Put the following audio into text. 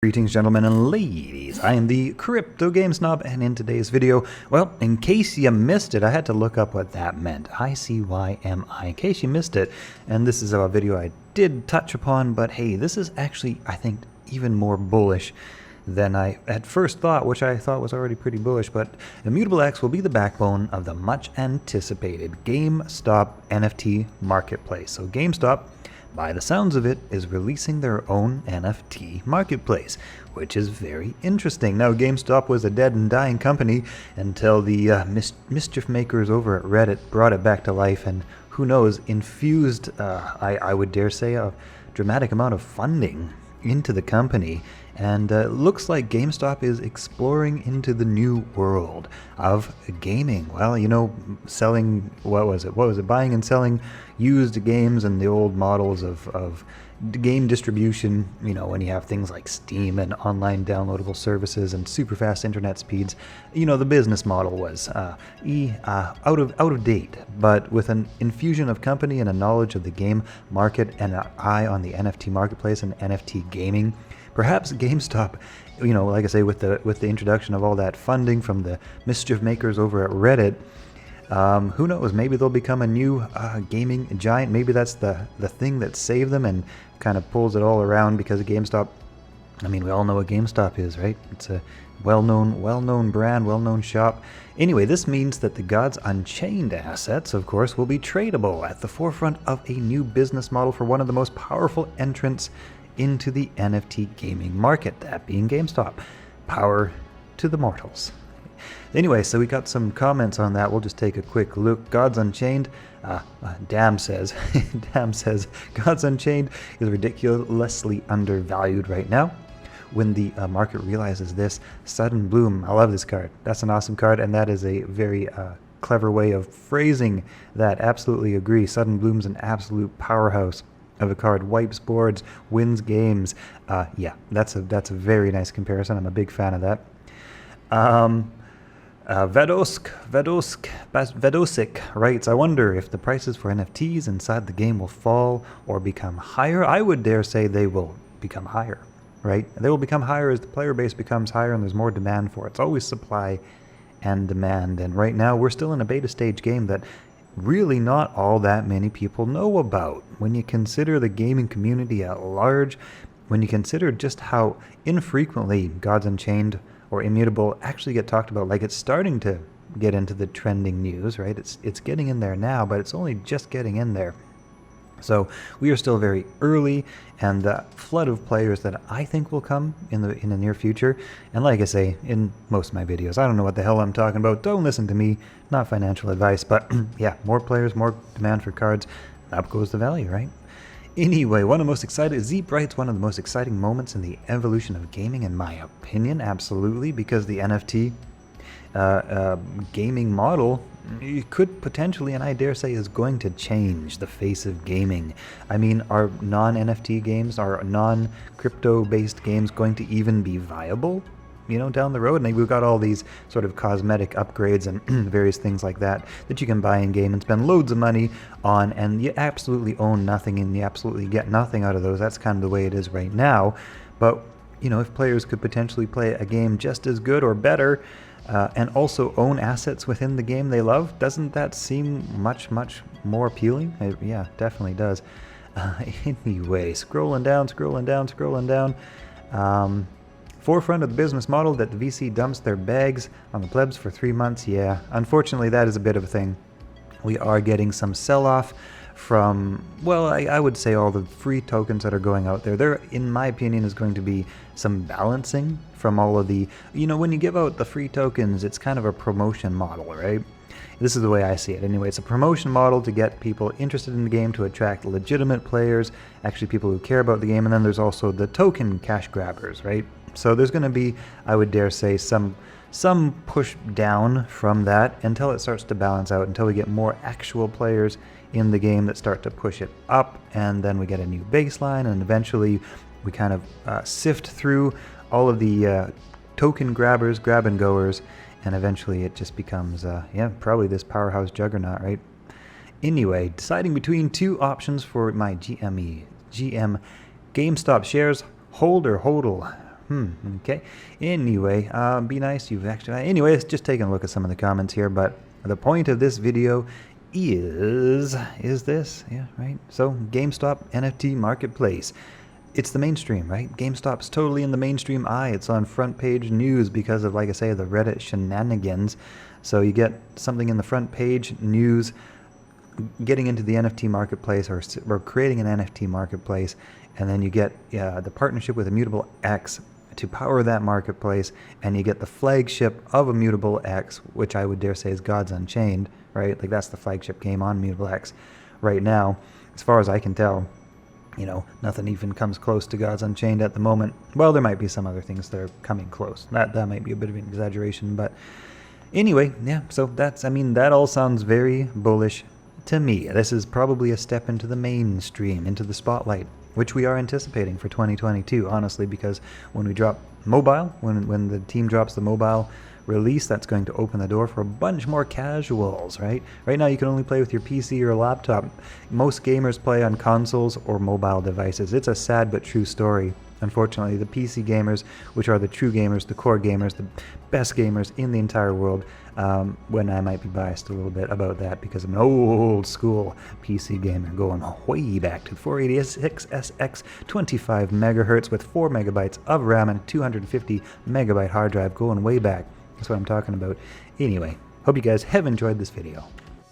Greetings, gentlemen and ladies. I am the Crypto Game Snob, and in today's video, well, in case you missed it, I had to look up what that meant. ICYMI, in case you missed it. And this is a video I did touch upon, but hey, this is actually, I think, even more bullish than I at first thought, which I thought was already pretty bullish. But Immutable X will be the backbone of the much anticipated Gamestop NFT marketplace. So Gamestop, by the sounds of it, is releasing their own NFT marketplace, which is very interesting. Now, GameStop was a dead and dying company until the mischief makers over at Reddit brought it back to life, and who knows, infused, I would dare say, a dramatic amount of funding into the company. And looks like GameStop is exploring into the new world of gaming. Well, you know, selling, what was it, buying and selling used games and the old models of game distribution, you know, when you have things like Steam and online downloadable services and super fast internet speeds. You know, the business model was out of date, but with an infusion of company and a knowledge of the game market and an eye on the NFT marketplace and NFT gaming. Perhaps GameStop, you know, like I say, with the introduction of all that funding from the mischief makers over at Reddit, who knows, maybe they'll become a new gaming giant. Maybe that's the thing that saved them and kind of pulls it all around, because GameStop, I mean, we all know what GameStop is, right? It's a well-known brand, well-known shop. Anyway, this means that the God's Unchained assets, of course, will be tradable at the forefront of a new business model for one of the most powerful entrants into the NFT gaming market, that being GameStop. Power to the mortals. Anyway, so we got some comments on that. We'll just take a quick look. Gods Unchained, Damn says, Gods Unchained is ridiculously undervalued right now. When the market realizes this, sudden bloom. I love this card. That's an awesome card, and that is a very clever way of phrasing that. Absolutely agree. Sudden bloom's an absolute powerhouse of a card. Wipes boards, wins games. Yeah, that's a very nice comparison. I'm a big fan of that. Vedosik writes, I wonder if the prices for NFTs inside the game will fall or become higher. I would dare say they will become higher, right? They will become higher as the player base becomes higher and there's more demand for it. It's always supply and demand. And right now we're still in a beta stage game that really not all that many people know about. When you consider the gaming community at large, when you consider just how infrequently Gods Unchained or Immutable actually get talked about, like it's starting to get into the trending news, right? It's getting in there now, but it's only just getting in there. So we are still very early, and the flood of players that I think will come in the near future. And like I say in most of my videos, I don't know what the hell I'm talking about. Don't listen to me, not financial advice, but yeah, more players, more demand for cards, up goes the value, right? Anyway, one of the most exciting, Zeep writes, one of the most exciting moments in the evolution of gaming, in my opinion, absolutely, because the NFT gaming model could potentially, and I dare say is going to change the face of gaming. I mean, are non-NFT games, are non-crypto based games going to even be viable, you know, down the road? And we've got all these sort of cosmetic upgrades and various things like that that you can buy in game and spend loads of money on, and you absolutely own nothing and you absolutely get nothing out of those. That's kind of the way it is right now. But, you know, if players could potentially play a game just as good or better, and also own assets within the game they love, doesn't that seem much more appealing? Yeah, definitely does. Anyway, scrolling down. Forefront of the business model that the VC dumps their bags on the plebs for 3 months. Yeah, unfortunately that is a bit of a thing. We are getting some sell-off from, well, I would say all the free tokens that are going out there. There, in my opinion, is going to be some balancing from all of the, you know, when you give out the free tokens, it's kind of a promotion model, right? This is the way I see it. Anyway, it's a promotion model to get people interested in the game, to attract legitimate players, actually people who care about the game, and then there's also the token cash grabbers, right? So there's going to be, I would dare say, some push down from that until it starts to balance out, until we get more actual players in the game that start to push it up, and then we get a new baseline, and eventually we kind of sift through all of the token grabbers, grab and goers, and eventually it just becomes, yeah, probably this powerhouse juggernaut, right? Anyway, deciding between two options for my GM GameStop shares, hold or hodl. Okay. Anyway, be nice. You've actually... Anyways, just taking a look at some of the comments here, but the point of this video is this. Yeah, right? So, GameStop NFT Marketplace. It's the mainstream, right? GameStop's totally in the mainstream eye. It's on front page news because of, like I say, the Reddit shenanigans. So you get something in the front page news, getting into the NFT marketplace or creating an NFT marketplace, and then you get the partnership with Immutable X to power that marketplace, and you get the flagship of Immutable X, which I would dare say is God's Unchained, right? Like that's the flagship game on Immutable X right now, as far as I can tell. You know, nothing even comes close to God's Unchained at the moment. Well, there might be some other things that are coming close. That might be a bit of an exaggeration, but anyway, yeah, so that's, I mean, that all sounds very bullish to me. This is probably a step into the mainstream, into the spotlight, which we are anticipating for 2022, honestly, because when we drop mobile, when the team drops the mobile release, that's going to open the door for a bunch more casuals, right? Right now you can only play with your PC or laptop. Most gamers play on consoles or mobile devices. It's a sad but true story. Unfortunately, the PC gamers, which are the true gamers, the core gamers, the best gamers in the entire world, when I might be biased a little bit about that because I'm an old school PC gamer going way back to 486SX 25 megahertz with 4 megabytes of RAM and 250 megabyte hard drive, going way back. That's what I'm talking about. Anyway, hope you guys have enjoyed this video.